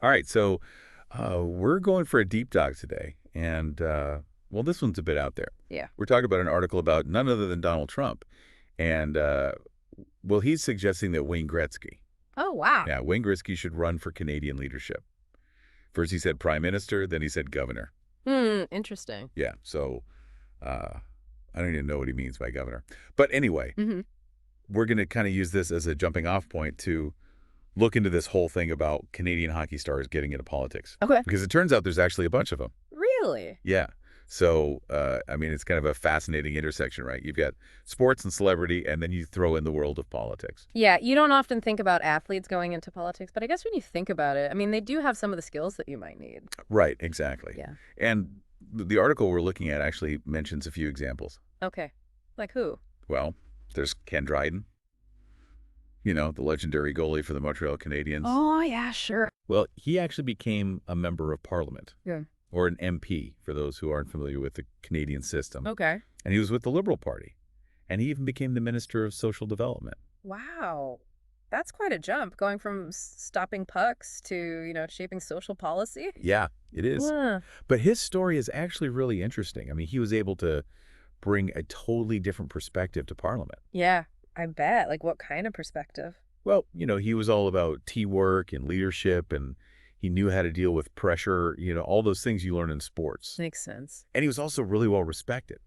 All right, so we're going for a deep dive today. And, well, this one's a bit out there. Yeah. We're talking about an article about none other than Donald Trump. And, well, he's suggesting that Wayne Gretzky, Oh, wow. yeah, Wayne Gretzky should run for Canadian leadership. First he said prime minister, then he said governor. Interesting. Yeah, so I don't even know what he means by governor. But anyway, hmm we're going to kind of use this as a jumping off point to look into this whole thing about Canadian hockey stars getting into politics. Okay. Because it turns out there's actually a bunch of them. Really? Yeah. So, I mean, it's kind of a fascinating intersection, right? You've got sports and celebrity, and then you throw in the world of politics. Yeah, you don't often think about athletes going into politics, but I guess when you think about it, I mean, they do have some of the skills that you might need. Right, exactly. Yeah. And the article we're looking at actually mentions a few examples. Okay. Like who? Well, there's Ken Dryden, you know, the legendary goalie for the Montreal Canadiens. Oh, yeah, sure. Well, he actually became a member of parliament. Yeah. Or an MP, for those who aren't familiar with the Canadian system. Okay. And he was with the Liberal Party. And he even became the Minister of Social Development. Wow. That's quite a jump, going from stopping pucks to, shaping social policy. Yeah, it is. Yeah. But his story is actually really interesting. I mean, he was able to bring a totally different perspective to Parliament. Yeah, I bet. Like, what kind of perspective? Well, you know, he was all about teamwork and leadership, and he knew how to deal with pressure, you know, all those things you learn in sports. Makes sense. And he was also really well respected.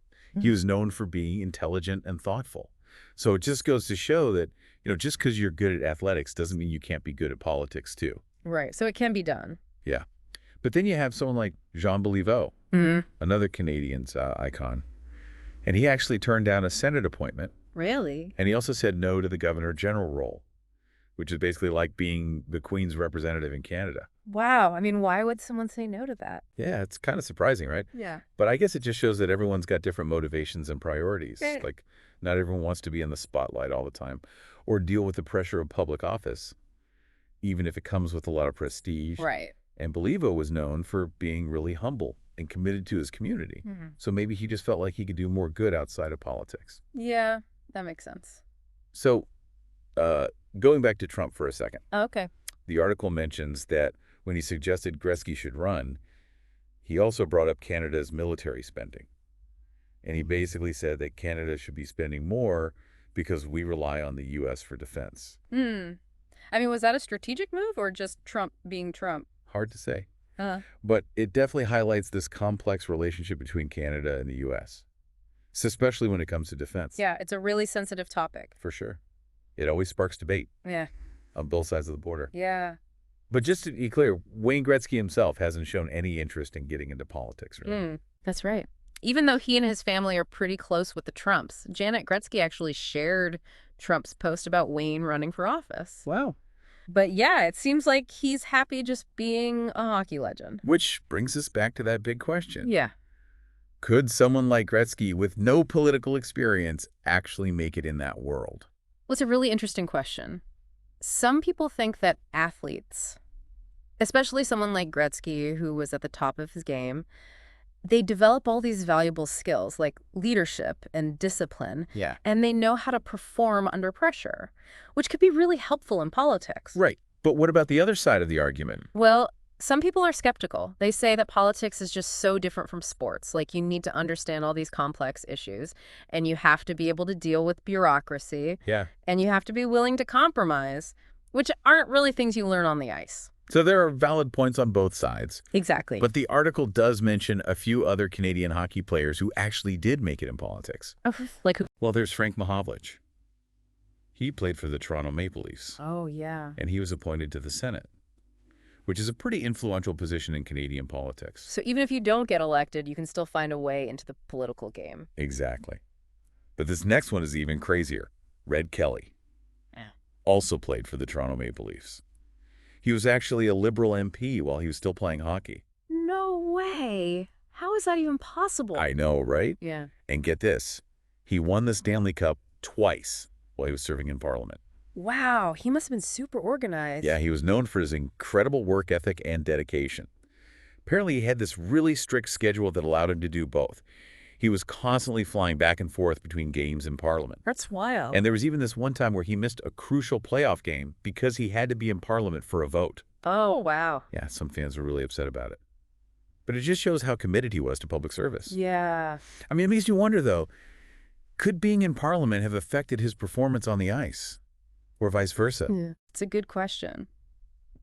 He was known for being intelligent and thoughtful. So it just goes to show that, you know, just because you're good at athletics doesn't mean you can't be good at politics too. Right. So it can be done. Yeah. But then you have someone like Jean Béliveau, another Canadian's icon. And he actually turned down a Senate appointment. Really? And he also said no to the Governor General role, which is basically like being the Queen's representative in Canada. Wow. I mean, why would someone say no to that? Yeah, it's kind of surprising, right? Yeah. But I guess it just shows that everyone's got different motivations and priorities. Right. Like, not everyone wants to be in the spotlight all the time or deal with the pressure of public office, even if it comes with a lot of prestige. Right. And Béliveau was known for being really humble and committed to his community. So maybe he just felt like he could do more good outside of politics. Yeah, that makes sense. So going back to Trump for a second, Okay. the article mentions that when he suggested Gretzky should run, he also brought up Canada's military spending. And he basically said that Canada should be spending more because we rely on the U.S. for defense. I mean, was that a strategic move or just Trump being Trump? Hard to say. Uh, But it definitely highlights this complex relationship between Canada and the U.S., especially when it comes to defense. yeah, it's a really sensitive topic. For sure. It always sparks debate Yeah. on both sides of the border. Yeah. But just to be clear, Wayne Gretzky himself hasn't shown any interest in getting into politics, really. That's right. Even though he and his family are pretty close with the Trumps, Janet Gretzky actually shared Trump's post about Wayne running for office. Wow. But yeah, it seems like he's happy just being a hockey legend. Which brings us back to that big question. Yeah. Could someone like Gretzky with no political experience actually make it in that world? Well, it's a really interesting question. Some people think that athletes, especially someone like Gretzky, who was at the top of his game, they develop all these valuable skills like leadership and discipline, Yeah. and they know how to perform under pressure, which could be really helpful in politics. Right. But what about the other side of the argument? Well, some people are skeptical. They say that politics is just so different from sports. Like, you need to understand all these complex issues, and you have to be able to deal with bureaucracy, Yeah. and you have to be willing to compromise, which aren't really things you learn on the ice. So there are valid points on both sides. Exactly. But the article does mention a few other Canadian hockey players who actually did make it in politics. Like who? Well, there's Frank Mahovlich. He played for the Toronto Maple Leafs, Oh, yeah. and he was appointed to the Senate, which is a pretty influential position in Canadian politics. So even if you don't get elected, you can still find a way into the political game. Exactly. But this next one is even crazier. Red Kelly Yeah. also played for the Toronto Maple Leafs. He was actually a Liberal MP while he was still playing hockey. No way. How is that even possible? I know, right? Yeah. And get this. He won the Stanley Cup twice while he was serving in Parliament. Wow, he must have been super organized. Yeah, he was known for his incredible work ethic and dedication. Apparently, he had this really strict schedule that allowed him to do both. He was constantly flying back and forth between games in Parliament. That's wild. And there was even this one time where he missed a crucial playoff game because he had to be in Parliament for a vote. Oh, wow. Yeah, some fans were really upset about it. But it just shows how committed he was to public service. Yeah. I mean, it makes you wonder, though, could being in Parliament have affected his performance on the ice? Or vice versa? Yeah. It's a good question.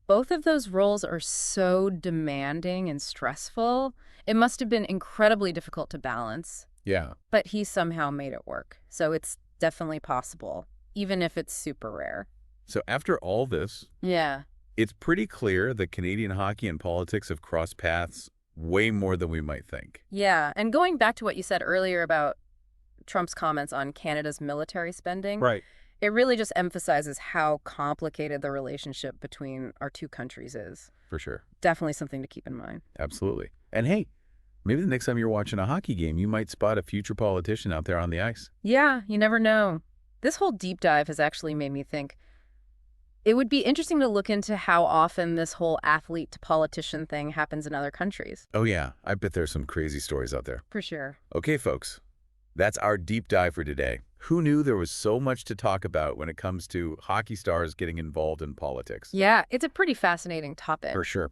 Both of those roles are so demanding and stressful. It must have been incredibly difficult to balance. Yeah. But he somehow made it work. So it's definitely possible, even if it's super rare. So after all this, Yeah. it's pretty clear that Canadian hockey and politics have crossed paths way more than we might think. Yeah. And going back to what you said earlier about Trump's comments on Canada's military spending, Right. it really just emphasizes how complicated the relationship between our two countries is. For sure. Definitely something to keep in mind. Absolutely. And hey, maybe the next time you're watching a hockey game, you might spot a future politician out there on the ice. Yeah, you never know. This whole deep dive has actually made me think it would be interesting to look into how often this whole athlete to politician thing happens in other countries. Oh yeah, I bet there's some crazy stories out there. For sure. Okay, folks, that's our deep dive for today. Who knew there was so much to talk about when it comes to hockey stars getting involved in politics? Yeah, it's a pretty fascinating topic. For sure.